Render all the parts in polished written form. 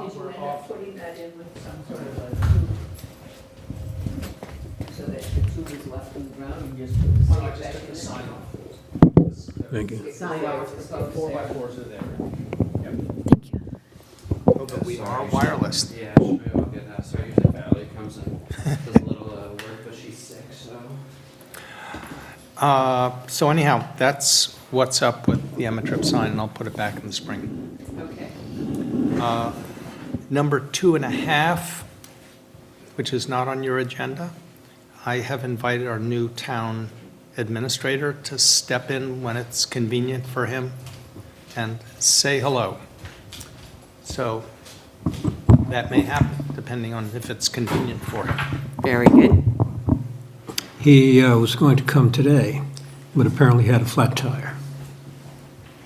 Did you we're end up off. putting that in with some sort of a tube? So that the tube is left in the ground and just put the Oh, I stick just back took in the it? sign off. Thank you. Sign off is supposed to 4x4s are there. Yep. Thank you. But we are wireless. Yeah, maybe I'll get that. So usually Valerie comes and does a little work, but she's sick, so. So anyhow, that's what's up with the Emma Trip sign, and I'll put it back in the spring. Okay. Number 2.5, which is not on your agenda, I have invited our new town administrator to step in when it's convenient for him and say hello. So that may happen, depending on if it's convenient for him. Very good. He was going to come today, but apparently had a flat tire,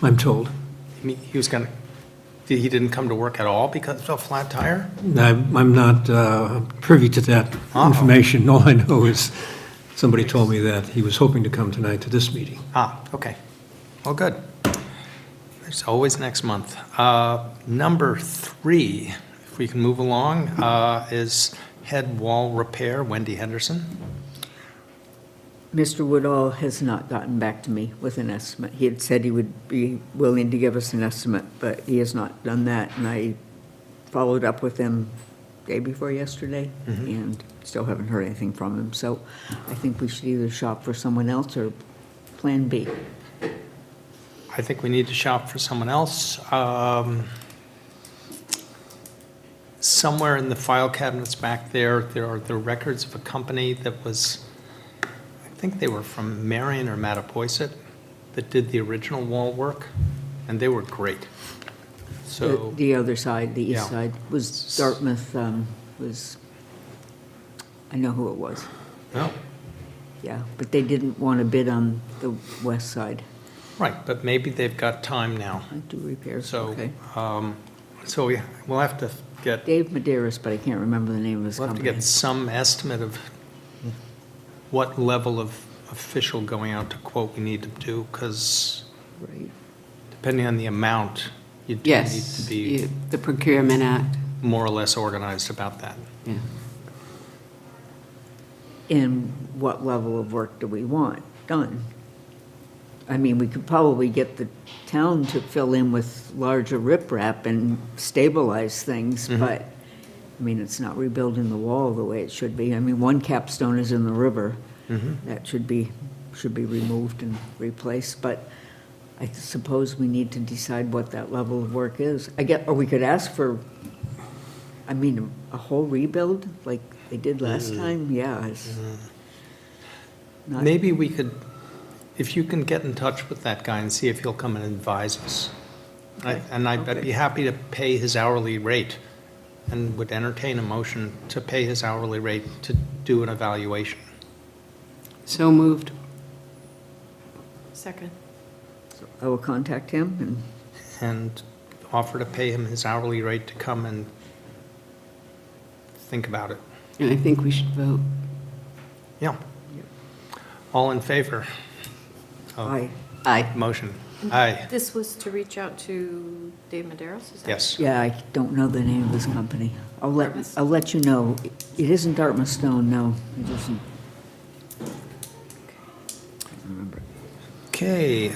I'm told. He was going to, he didn't come to work at all because of a flat tire? I'm not privy to that information. All I know is somebody told me that he was hoping to come tonight to this meeting. Okay. Well, good. There's always next month. Number 3, if we can move along, is head wall repair, Wendy Henderson. Mr. Woodall has not gotten back to me with an estimate. He had said he would be willing to give us an estimate, but he has not done that, and I followed up with him day before yesterday, and still haven't heard anything from him. So I think we should either shop for someone else or Plan B. I think we need to shop for someone else. Somewhere in the file cabinets back there are the records of a company that was, I think they were from Marion or Mattapoisett, that did the original wall work, and they were great. So, The other side, the Yeah. east side, was Dartmouth, I know who it was, no, yeah, but they didn't want to bid on the west side. right, but maybe they've got time now. I do repairs, So, okay. we'll have to get, Dave Medeiros, but I can't remember the name of his we'll have to company. get some estimate of what level of official going out to quote we need to do, because Right. depending on the amount, you do need Yes, to be the Procurement Act, more or less organized about that. yeah. And what level of work do we want done? I mean, we could probably get the town to fill in with larger riprap and stabilize things, but, I mean, it's not rebuilding the wall the way it should be. I mean, one capstone is in the river. That should be removed and replaced, but I suppose we need to decide what that level of work is. Or we could ask for, I mean, a whole rebuild like they did last time, yeah. It's not- Maybe we could, if you can get in touch with that guy and see if he'll come and advise us. And I'd be happy to pay his hourly rate, and would entertain a motion to pay his hourly rate to do an evaluation. So moved. Second. I will contact him and And offer to pay him his hourly rate to come and think about it. And I think we should vote. Yeah. All in favor? of I, Aye. Motion? Aye. This was to reach out to Dave Medeiros, is that? Yes. yeah, I don't know the name of his company. Dartmouth? I'll let you know. It isn't Dartmouth Stone, no. It isn't. Can't remember. Okay,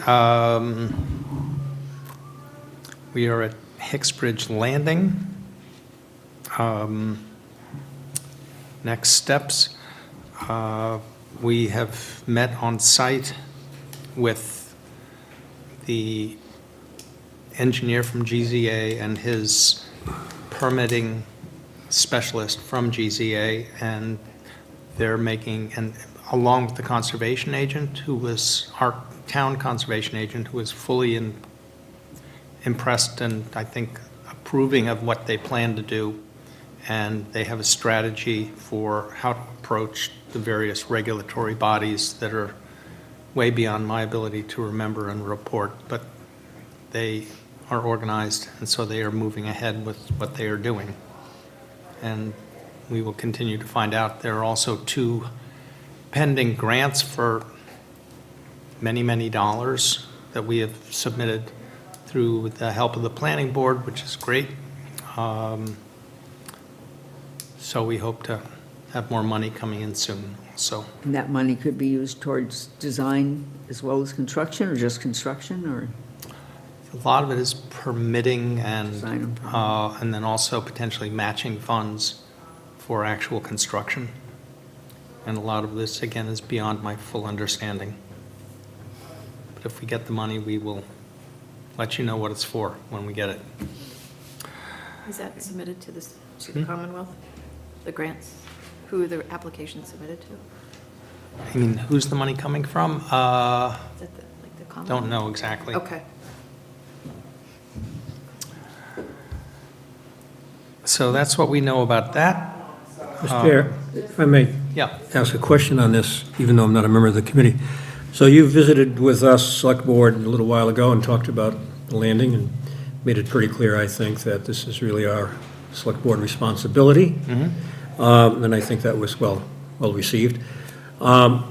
we are at Hicksbridge Landing. Next steps, we have met on site with the engineer from GZA and his permitting specialist from GZA, and they're making, and along with the conservation agent, who was our town conservation agent, who was fully impressed and I think approving of what they plan to do. And they have a strategy for how to approach the various regulatory bodies that are way beyond my ability to remember and report, but they are organized, and so they are moving ahead with what they are doing. And we will continue to find out. There are also 2 pending grants for many, many dollars that we have submitted through the help of the planning board, which is great. So we hope to have more money coming in soon, so. And that money could be used towards design as well as construction, or just construction, or? A lot of it is permitting Design and permitting. and then also potentially matching funds for actual construction. And a lot of this, again, is beyond my full understanding. But if we get the money, we will let you know what it's for when we get it. Is that submitted to the Commonwealth? The grants? Who are the applications submitted to? I mean, who's the money coming from? Is that like the Commonwealth? Don't know exactly. Okay. So that's what we know about that. Mr. Chair, if I may Yeah. ask a question on this, even though I'm not a member of the committee. So you visited with us, Select Board, a little while ago and talked about the landing and made it pretty clear, I think, that this is really our Select Board responsibility. And I think that was well received. I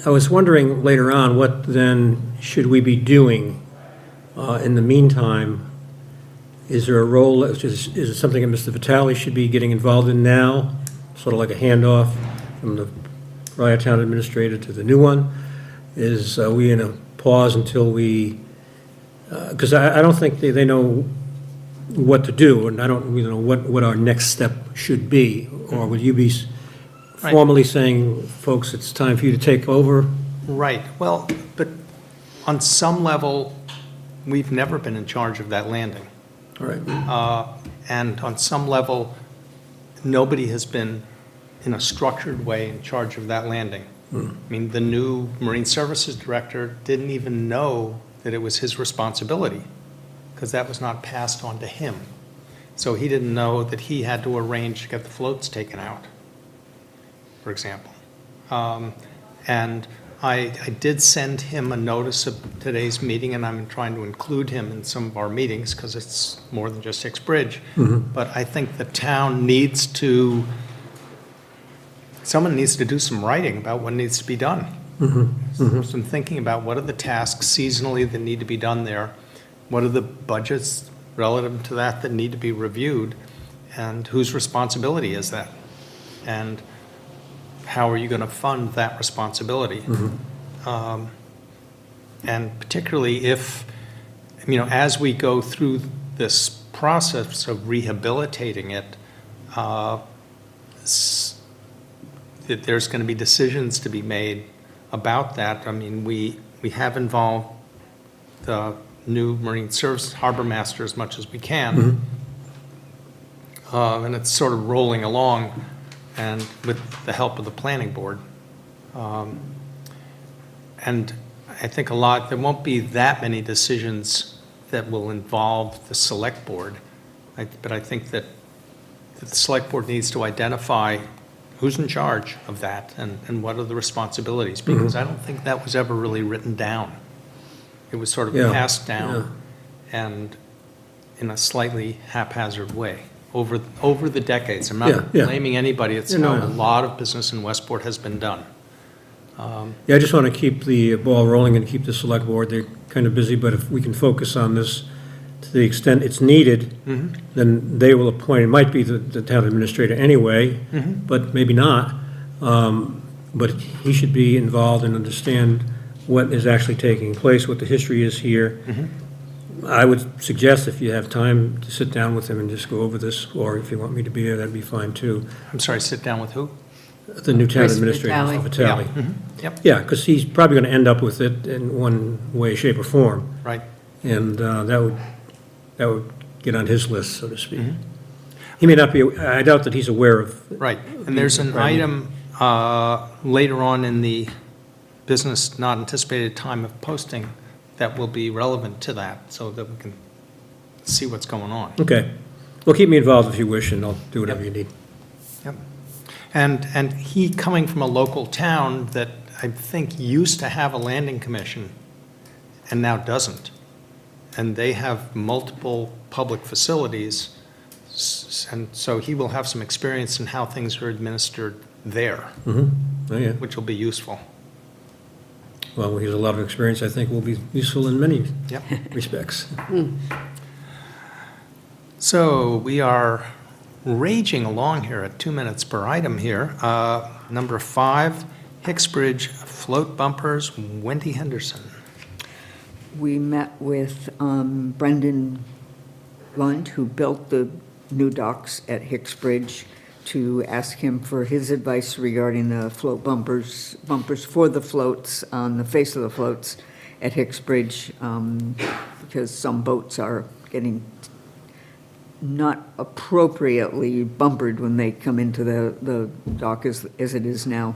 was wondering later on, what then should we be doing in the meantime? Is there a role, is it something that Mr. Vitale should be getting involved in now? Sort of like a handoff from the prior town administrator to the new one? Is we in a pause until we, because I don't think they know what to do, and I don't know what our next step should be. Or would you be Right. formally saying, folks, it's time for you to take over? Right, well, but on some level, we've never been in charge of that landing. All right. And on some level, nobody has been in a structured way in charge of that landing. I mean, the new Marine Services Director didn't even know that it was his responsibility, because that was not passed on to him. So he didn't know that he had to arrange to get the floats taken out, for example. And I did send him a notice of today's meeting, and I'm trying to include him in some of our meetings, because it's more than just Ixbridge. But I think the town needs to, someone needs to do some writing about what needs to be done. Some thinking about what are the tasks seasonally that need to be done there, what are the budgets relative to that that need to be reviewed, and whose responsibility is that? And how are you going to fund that responsibility? And particularly if, as we go through this process of rehabilitating it, that there's going to be decisions to be made about that. I mean, we have involved the new Marine Service Harbor Master as much as we can. And it's sort of rolling along, and with the help of the planning board. And I think there won't be that many decisions that will involve the select board. But I think that the select board needs to identify who's in charge of that and what are the responsibilities, because I don't think that was ever really written down. It was sort of passed down and in a slightly haphazard way over the decades. I'm not blaming anybody. It's how a lot of business in Westport has been done. Yeah, I just want to keep the ball rolling and keep the select board, they're kind of busy, but if we can focus on this to the extent it's needed, then they will appoint, it might be the town administrator anyway, but maybe not. But he should be involved and understand what is actually taking place, what the history is here. I would suggest if you have time to sit down with him and just go over this, or if you want me to be there, that'd be fine too. I'm sorry, sit down with who? The new town Chris administrator, Vitale. Mr. Vitale. Yep, Yeah, because he's probably going to end up with it in one way, shape, or form. right. And that would get on his list, so to speak. He may not be, I doubt that he's aware of. Right, and there's an item later on in the business not anticipated time of posting that will be relevant to that, so that we can see what's going on. Okay. Well, keep me involved if you wish, and I'll do whatever you need. Yep. And he coming from a local town that I think used to have a landing commission and now doesn't. And they have multiple public facilities, and so he will have some experience in how things are administered there, Oh, yeah. which will be useful. Well, he has a lot of experience, I think will be useful in many Yep. respects. So we are raging along here at 2 minutes per item here. Number 5, Hicksbridge float bumpers, Wendy Henderson. We met with Brendan Lund, who built the new docks at Hicksbridge, to ask him for his advice regarding the float bumpers for the floats, on the face of the floats at Hicksbridge, because some boats are getting not appropriately bumpered when they come into the dock as it is now.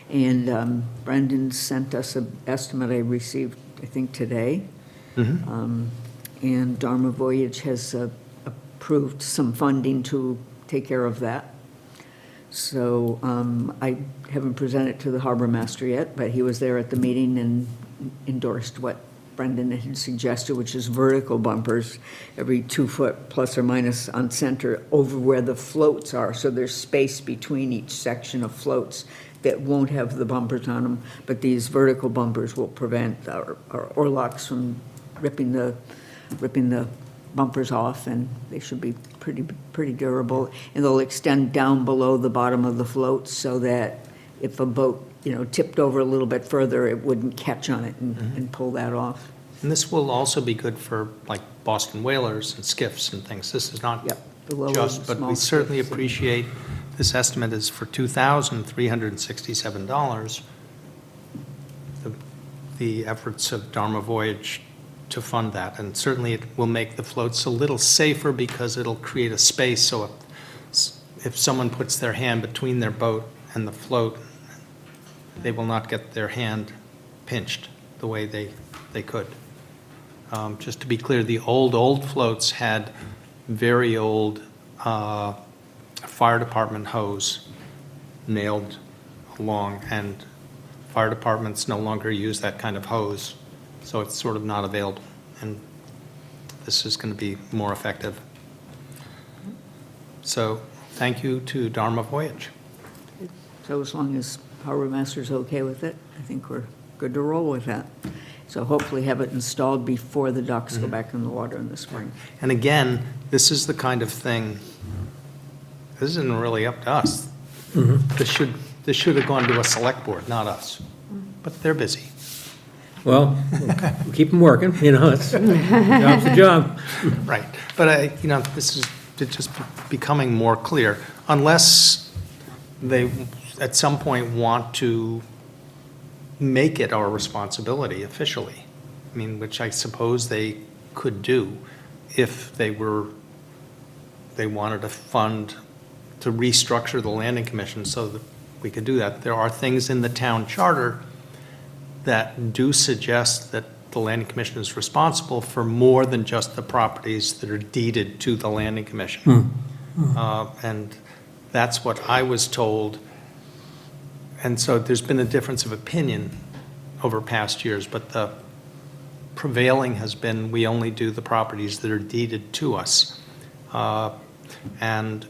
And Brendan sent us an estimate I received, I think, today. And Dharma Voyage has approved some funding to take care of that. So I haven't presented it to the harbor master yet, but he was there at the meeting and endorsed what Brendan had suggested, which is vertical bumpers every 2 foot plus or minus on center over where the floats are. So there's space between each section of floats that won't have the bumpers on them, but these vertical bumpers will prevent our oarlocks from ripping the bumpers off, and they should be pretty durable. And they'll extend down below the bottom of the float so that if a boat, tipped over a little bit further, it wouldn't catch on it and pull that off. And this will also be good for like Boston whalers and skiffs and things. This is not Yep, the lower just, but small we certainly skiffs. appreciate, this estimate is for $2,367. The efforts of Dharma Voyage to fund that, and certainly it will make the floats a little safer because it'll create a space, so if someone puts their hand between their boat and the float, they will not get their hand pinched the way they could. Just to be clear, the old floats had very old fire department hose nailed along, and fire departments no longer use that kind of hose, so it's sort of not available, and this is going to be more effective. So thank you to Dharma Voyage. So as long as harbor master's okay with it, I think we're good to roll with that. So hopefully have it installed before the docks go back in the water in the spring. And again, this is the kind of thing, this isn't really up to us. This should have gone to a select board, not us. But they're busy. Well, we'll keep them working, it's, job's a job. Right. But, this is just becoming more clear. Unless they, at some point, want to make it our responsibility officially. I mean, which I suppose they could do if they wanted to fund, to restructure the landing commission so that we could do that. There are things in the town charter that do suggest that the landing commission is responsible for more than just the properties that are deeded to the landing commission. And that's what I was told. And so there's been a difference of opinion over past years, but the prevailing has been we only do the properties that are deeded to us. But at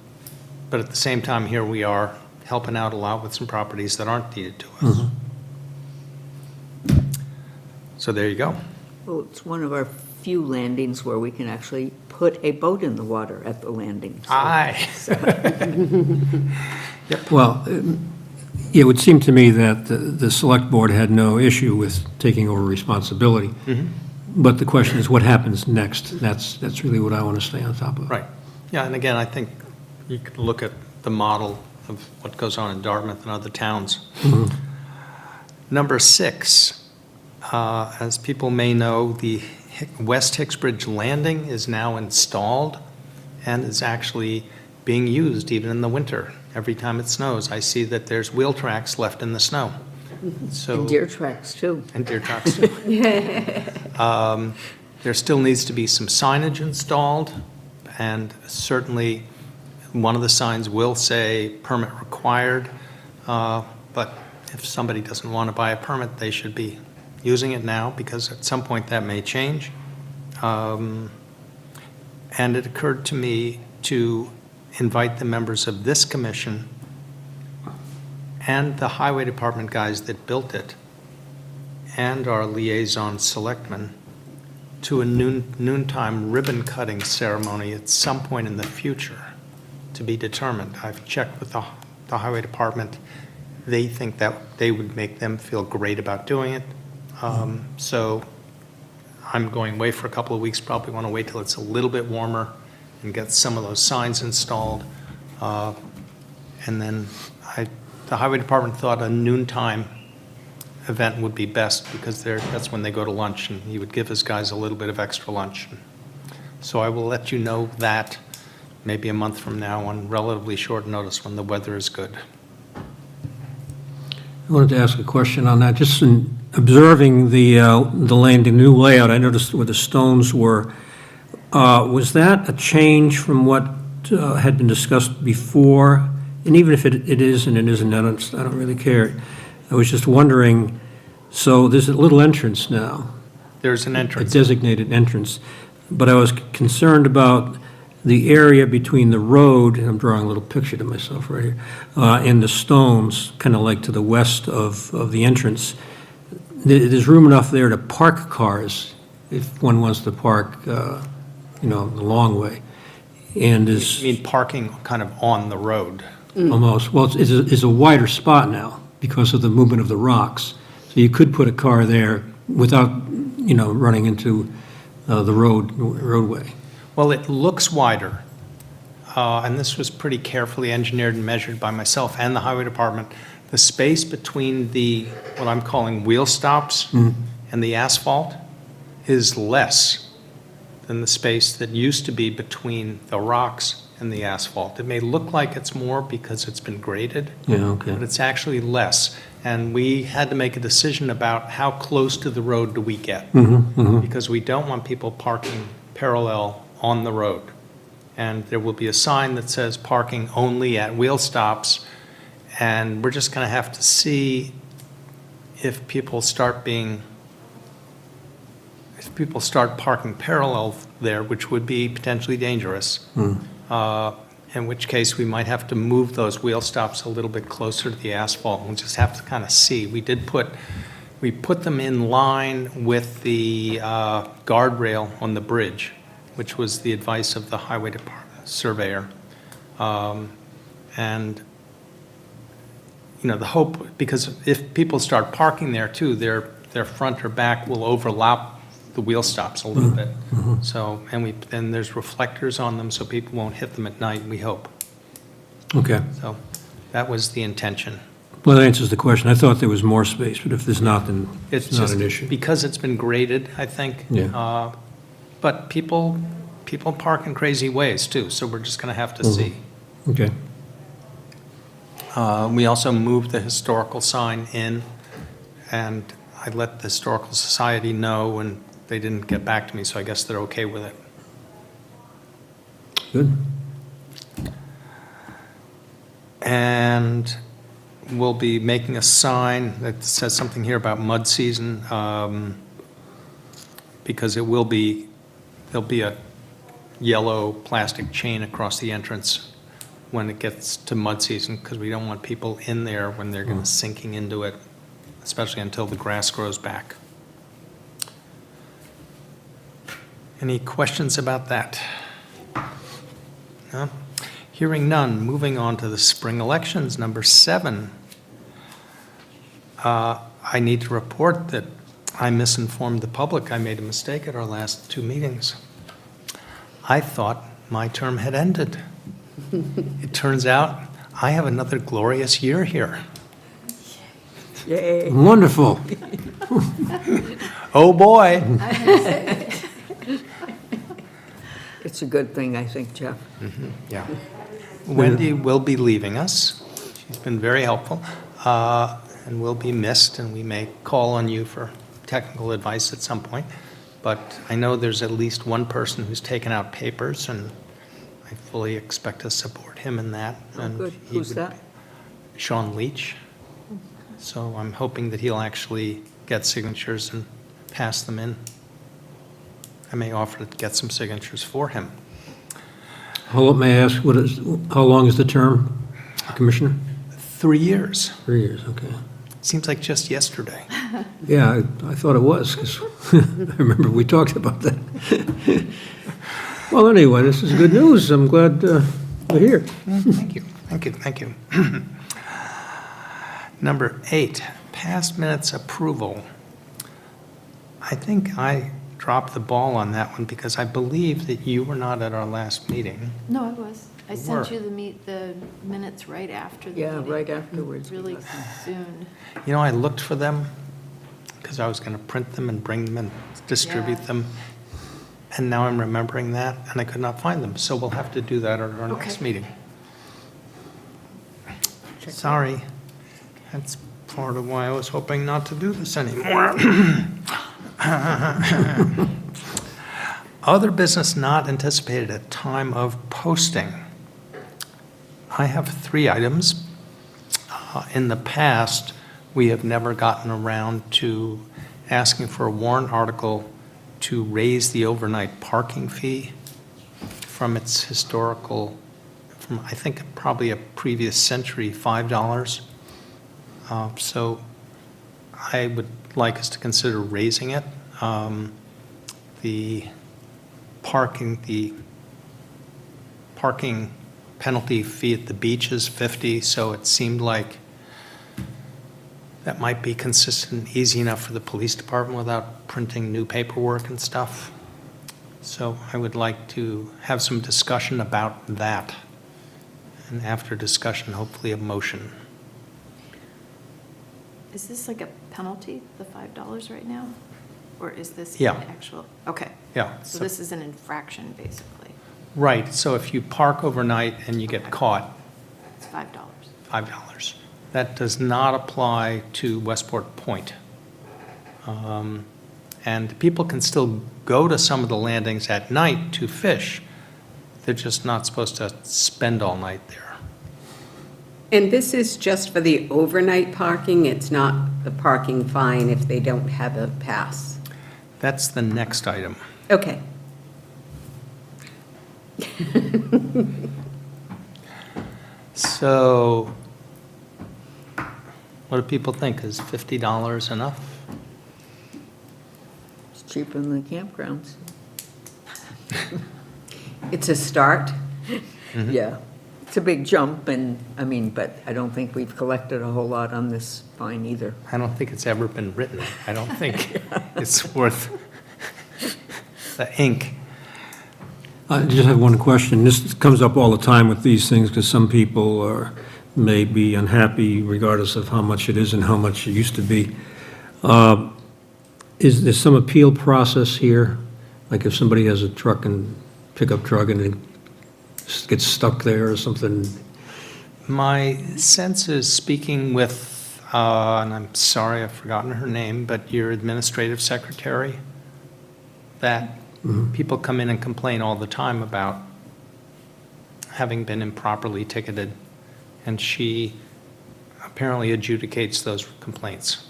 the same time, here we are helping out a lot with some properties that aren't deeded to us. So there you go. Well, it's one of our few landings where we can actually put a boat in the water at the landing. So- Aye. Well, it would seem to me that the select board had no issue with taking over responsibility. But the question is, what happens next? That's really what I want to stay on top of. Right. Yeah, and again, I think you could look at the model of what goes on in Dartmouth and other towns. Number 6, as people may know, the West Hicksbridge Landing is now installed and is actually being used even in the winter. Every time it snows, I see that there's wheel tracks left in the snow. So, And deer tracks, too. and deer tracks too. There still needs to be some signage installed, and certainly one of the signs will say permit required, but if somebody doesn't want to buy a permit, they should be using it now, because at some point that may change. And it occurred to me to invite the members of this commission and the highway department guys that built it and our liaison selectmen to a noontime ribbon cutting ceremony at some point in the future, to be determined. I've checked with the highway department. They think that they would make them feel great about doing it. So I'm going away for a couple of weeks, probably want to wait till it's a little bit warmer and get some of those signs installed. And then the highway department thought a noontime event would be best because that's when they go to lunch, and he would give his guys a little bit of extra lunch. So I will let you know that maybe a month from now on relatively short notice when the weather is good. I wanted to ask a question on that. Just in observing the lane, the new layout, I noticed where the stones were. Was that a change from what had been discussed before? And even if it is and it isn't, I don't really care. I was just wondering, so there's a little entrance now, There's an a entrance. designated entrance, but I was concerned about the area between the road, and I'm drawing a little picture to myself right here, and the stones, kind of like to the west of the entrance. There's room enough there to park cars if one wants to park, the long way. And I is mean, parking kind of on the road. almost, well, it's a wider spot now because of the movement of the rocks. So you could put a car there without, running into the roadway. Well, it looks wider, and this was pretty carefully engineered and measured by myself and the highway department. The space between what I'm calling wheel stops and the asphalt is less than the space that used to be between the rocks and the asphalt. It may look like it's more because it's been graded, Yeah, okay. but it's actually less. And we had to make a decision about how close to the road do we get? Because we don't want people parking parallel on the road. And there will be a sign that says parking only at wheel stops, and we're just going to have to see if people start parking parallel there, which would be potentially dangerous. In which case, we might have to move those wheel stops a little bit closer to the asphalt. We'll just have to kind of see. We put them in line with the guardrail on the bridge, which was the advice of the highway department surveyor. And, the hope, because if people start parking there too, their front or back will overlap the wheel stops a little bit. So, and there's reflectors on them so people won't hit them at night, we hope. Okay. So that was the intention. Well, that answers the question. I thought there was more space, but if there's not, then it's not just an issue. because it's been graded, I think. Yeah. But people park in crazy ways too, so we're just going to have to see. Okay. We also moved the historical sign in, and I let the Historical Society know, and they didn't get back to me, so I guess they're okay with it. Good. And we'll be making a sign that says something here about mud season, because there'll be a yellow plastic chain across the entrance when it gets to mud season, because we don't want people in there when they're going to sinking into it, especially until the grass grows back. Any questions about that? No? Hearing none, moving on to the spring elections, number 7. I need to report that I misinformed the public. I made a mistake at our last 2 meetings. I thought my term had ended. It turns out I have another glorious year here. Yay. Wonderful. Oh, boy. It's a good thing, I think, Jeff. Yeah. Wendy will be leaving us. She's been very helpful, and will be missed, and we may call on you for technical advice at some point. But I know there's at least one person who's taken out papers, and I fully expect to support him in that. Oh, And good. he Who's would- that? Sean Leach. So I'm hoping that he'll actually get signatures and pass them in. I may offer to get some signatures for him. May I ask, how long is the term, Commissioner? 3 years. 3 years, okay. Seems like just yesterday. Yeah, I thought it was, because I remember we talked about that. Well, anyway, this is good news. I'm glad we're here. Thank you, thank you, thank you. Number 8, past minutes approval. I think I dropped the ball on that one because I believe that you were not at our last meeting. No, I was. I You sent were. you the minutes right after the Yeah, meeting. right afterwards. Really soon. You know, I looked for them because I was going to print them and bring them and distribute Yeah. them. And now I'm remembering that, and I could not find them. So we'll have to do that at our next Okay. meeting. Sorry. That's part of why I was hoping not to do this anymore. Other business not anticipated at time of posting. I have 3 items. In the past, we have never gotten around to asking for a warrant article to raise the overnight parking fee from its historical, from I think probably a previous century, $5. So I would like us to consider raising it. The parking penalty fee at the beach is $50, so it seemed like that might be consistent, and easy enough for the police department without printing new paperwork and stuff. So I would like to have some discussion about that. And after discussion, hopefully a motion. Is this like a penalty, the $5 right now? Or is this Yeah. an actual? Okay. Yeah. So this is an infraction, basically. Right, so if you park overnight and you get caught, It's $5. $5. That does not apply to Westport Point. And people can still go to some of the landings at night to fish. They're just not supposed to spend all night there. And this is just for the overnight parking? It's not the parking fine if they don't have a pass? That's the next item. Okay. So what do people think? Is $50 enough? It's cheaper than the campgrounds. It's a start? Yeah. It's a big jump, and, I mean, but I don't think we've collected a whole lot on this fine either. I don't think it's ever been written. I don't think it's worth the ink. I just have one question. This comes up all the time with these things because some people may be unhappy regardless of how much it is and how much it used to be. Is there some appeal process here? Like if somebody has a truck and pickup truck and it gets stuck there or something? My sense is, speaking with, and I'm sorry I've forgotten her name, but your administrative secretary, that people come in and complain all the time about having been improperly ticketed, and she apparently adjudicates those complaints.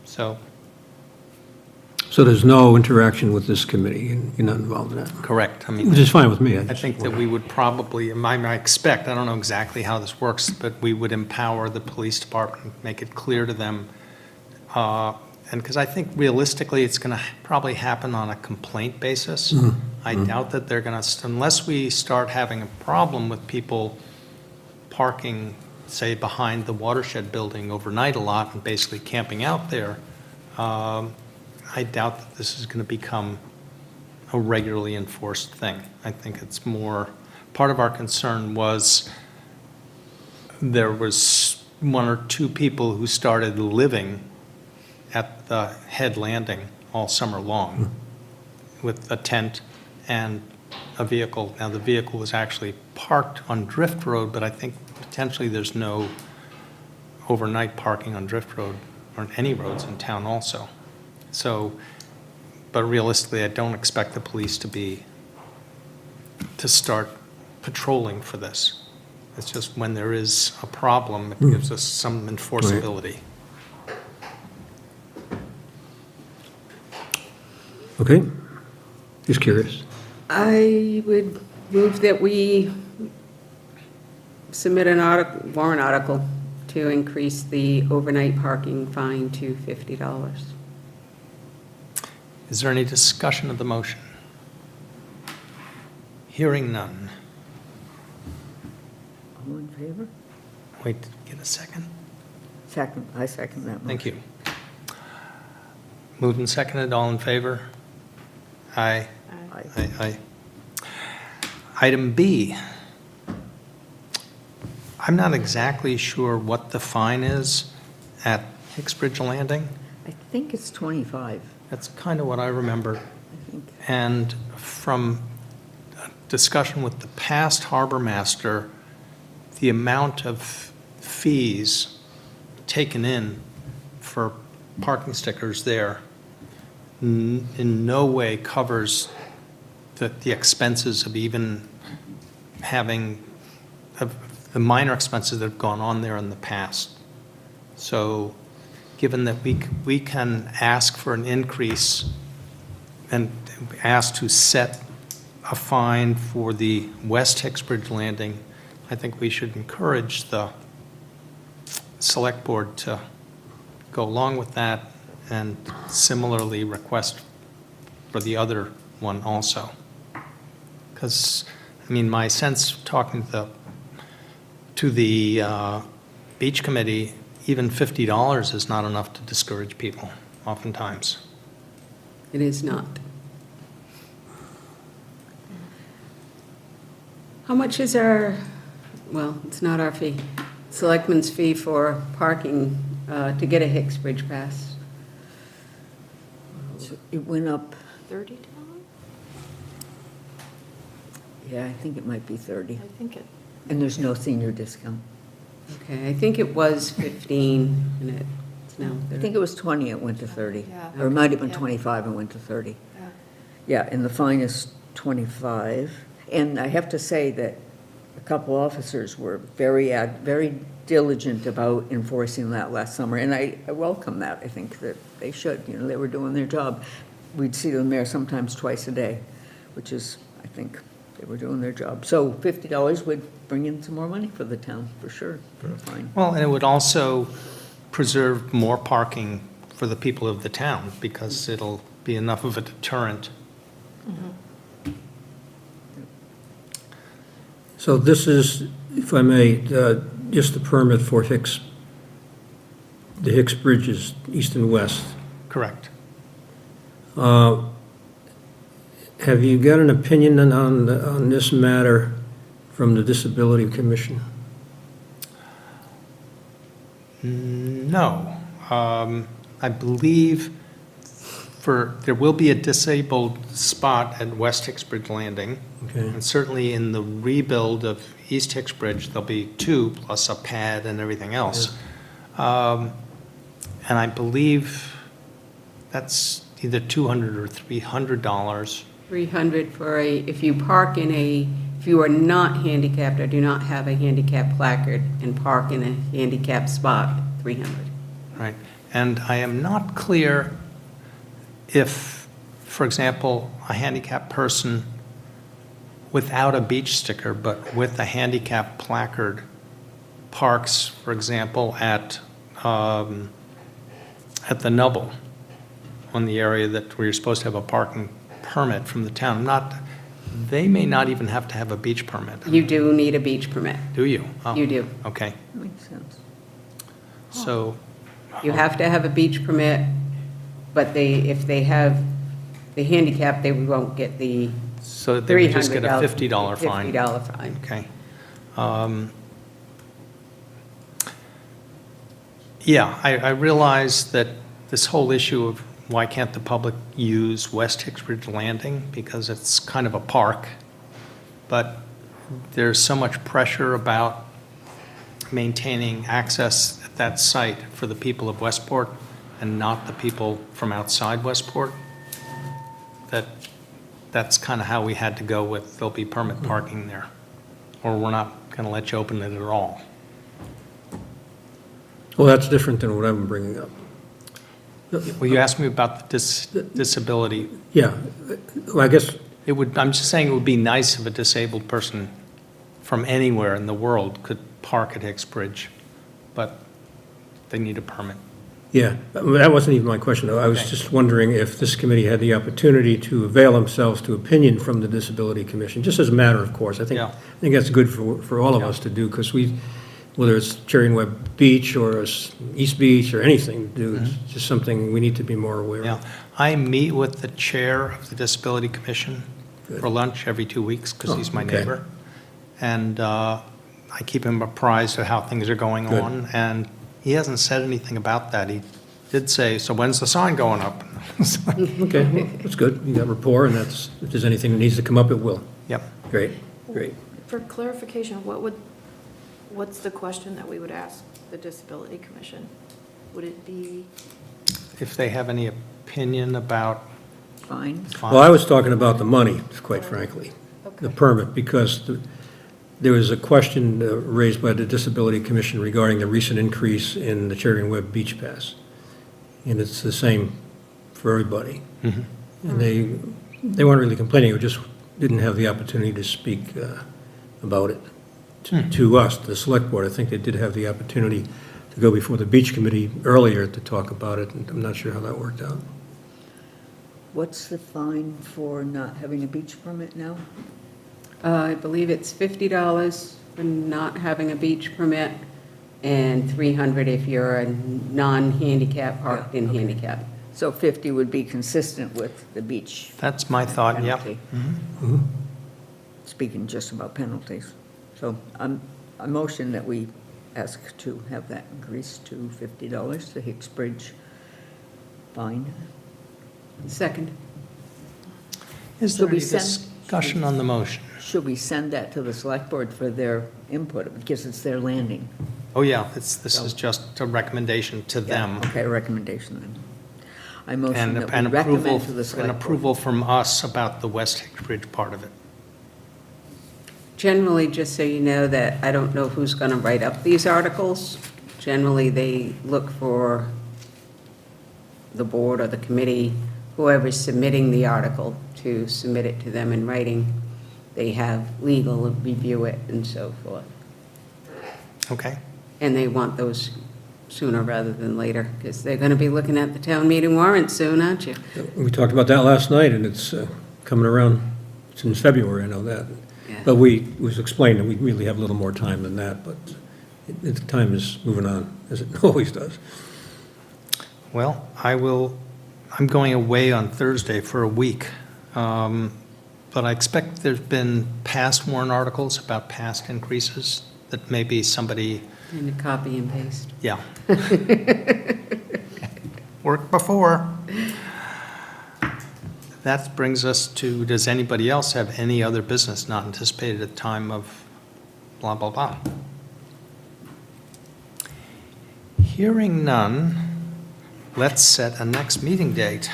So, So there's no interaction with this committee, and you're not involved in that? correct. I mean, Which is fine with me. I think that we would probably, I expect, I don't know exactly how this works, but we would empower the police department, make it clear to them. And because I think realistically, it's going to probably happen on a complaint basis. I doubt that they're going to, unless we start having a problem with people parking, say, behind the watershed building overnight a lot and basically camping out there, I doubt that this is going to become a regularly enforced thing. I think it's more, part of our concern was there was 1 or 2 people who started living at the head landing all summer long with a tent and a vehicle. Now, the vehicle was actually parked on Drift Road, but I think potentially there's no overnight parking on Drift Road or any roads in town also. So, but realistically, I don't expect the police to start patrolling for this. It's just when there is a problem, it gives us some enforceability. Okay, just curious. I would move that we submit an warrant article to increase the overnight parking fine to $50. Is there any discussion of the motion? Hearing none. All in favor? Wait, get a second. Second, I second that motion. Thank you. Moved and seconded, all in favor? Aye. Aye. Aye, aye. Item B. I'm not exactly sure what the fine is at Hicksbridge Landing. I think it's 25, That's kind of what I remember. I think. And from a discussion with the past harbor master, the amount of fees taken in for parking stickers there in no way covers the expenses of even having, of the minor expenses that have gone on there in the past. So given that we can ask for an increase and ask to set a fine for the West Hicksbridge Landing, I think we should encourage the select board to go along with that and similarly request for the other one also. Because, I mean, my sense talking to the beach committee, even $50 is not enough to discourage people oftentimes. It is not. How much is our, well, it's not our fee, selectmen's fee for parking to get a Hicksbridge pass? So it went up, $30? yeah, I think it might be 30. I think it, And there's no senior discount. Okay, I think it was 15, and it's now I 30. think it was 20, it went to 30. Yeah. Or it might have been Yeah. 25 and went to 30. yeah. Yeah, and the fine is 25. And I have to say that a couple officers were very diligent about enforcing that last summer, and I welcome that. I think that they should, you know, they were doing their job. We'd see them there sometimes twice a day, which is, I think, they were doing their job. So $50 would bring in some more money for the town, for sure, for a fine. Well, and it would also preserve more parking for the people of the town because it'll be enough of a deterrent. So this is, if I may, just the permit for the Hicks Bridges, east and west. Correct. Have you got an opinion on this matter from the Disability Commission? No. I believe there will be a disabled spot at West Hicksbridge Landing. Okay. And certainly in the rebuild of East Hicksbridge, there'll be 2 plus a pad and everything else. And I believe that's either $200 or $300. 300 for if you park if you are not handicapped or do not have a handicap placard and park in a handicapped spot, 300. Right. And I am not clear if, for example, a handicapped person without a beach sticker but with a handicap placard parks, for example, at the Nubble, on the area where you're supposed to have a parking permit from the town. They may not even have to have a beach permit. You do need a beach permit. Do you? Oh, You do. Okay. Makes sense. So, You have to have a beach permit, but if they have the handicap, they won't get the so they would $300. just get a $50 fine. $50 fine. Okay. Yeah, I realize that this whole issue of why can't the public use West Hicksbridge Landing, because it's kind of a park, but there's so much pressure about maintaining access at that site for the people of Westport and not the people from outside Westport, that's kind of how we had to go with there'll be permit parking there, or we're not going to let you open it at all. Well, that's different than what I'm bringing up. Well, you asked me about the disability. Yeah, well, I guess, I'm just saying it would be nice if a disabled person from anywhere in the world could park at Hicksbridge. but they need a permit. Yeah, that wasn't even my question, though. I was Okay. just wondering if this committee had the opportunity to avail themselves to opinion from the Disability Commission, just as a matter of course. I Yeah. think that's good for all of Yeah. us to do, because whether it's Cherry and Webb Beach or East Beach or anything to do, it's just something we need to be more aware Yeah, of. I meet with the chair of the Disability Commission for lunch every 2 weeks, because Oh, he's my okay. neighbor. And I keep him apprised of how things are going Good. on, and he hasn't said anything about that. He did say, so when's the sign going up? Okay, well, that's good. You got rapport, and if there's anything that needs to come up, it will. Yep. Great, great. For clarification, what's the question that we would ask the Disability Commission? Would it be, If they have any opinion about Fine. Well, I was talking about the money, quite frankly, the okay, permit, because there was a question raised by the Disability Commission regarding the recent increase in the Cherry and Webb Beach Pass. And it's the same for everybody. Mhm. And they weren't really complaining, they just didn't have the opportunity to speak about it to us, the Select Board. I think they did have the opportunity to go before the Beach Committee earlier to talk about it, and I'm not sure how that worked out. What's the fine for not having a beach permit now? I believe it's $50 for not having a beach permit, and $300 if you're a non-handicap parked in okay. handicap. So 50 would be consistent with the beach. That's my thought, yep. penalty. Mhm. Speaking just about penalties. So a motion that we ask to have that increased to $50, the Hicks Bridge fine. Second. Is there Should we any send- discussion on the motion? Should we send that to the Select Board for their input, because it's their landing? Oh, yeah, this is just a recommendation to them. Okay, recommendation then. I motion And that an we approval, recommend to the an Select Board. approval from us about the West Hicks Bridge part of it. Generally, just so you know, that I don't know who's going to write up these articles. Generally, they look for the board or the committee, whoever's submitting the article, to submit it to them in writing. They have legal review it and so forth. Okay? And they want those sooner rather than later, because they're going to be looking at the town meeting warrant soon, aren't you? We talked about that last night, and it's coming around since February, I know that. Yeah. But it was explained that we really have a little more time than that, but the time is moving on, as it always does. Well, I'm going away on Thursday for a week. But I expect there's been past warrant articles about past increases that maybe somebody, And a copy and paste. yeah. Worked before. That brings us to, does anybody else have any other business not anticipated at the time of blah, blah, blah? Hearing none, let's set a next meeting date.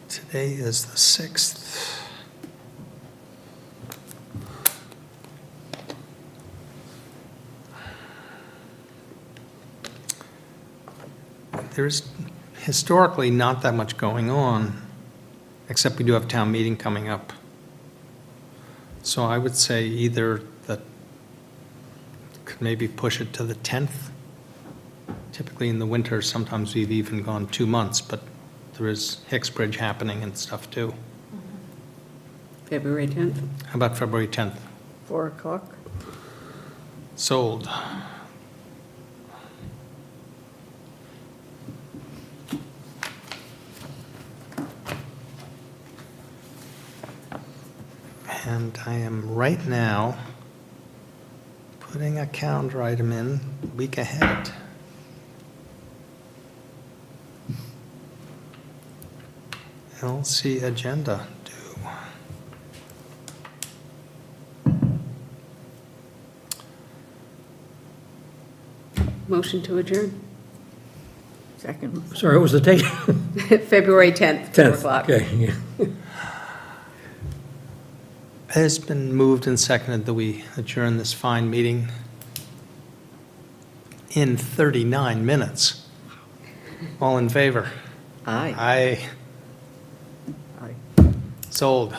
Today is the 6th. There's historically not that much going on, except we do have town meeting coming up. So I would say either that, could maybe push it to the 10th. Typically in the winter, sometimes we've even gone 2 months, but there is Hicks Bridge happening and stuff too. February 10th? How about February 10th? 4 o'clock? Sold. And I am right now putting a calendar item in a week ahead. LC agenda due. Motion to adjourn? Second. Sorry, what was the date? February 10th, 4 10th, o'clock. okay. Yeah. It has been moved and seconded that we adjourn this fine meeting in 39 minutes. All in favor? Aye. Aye. Sold.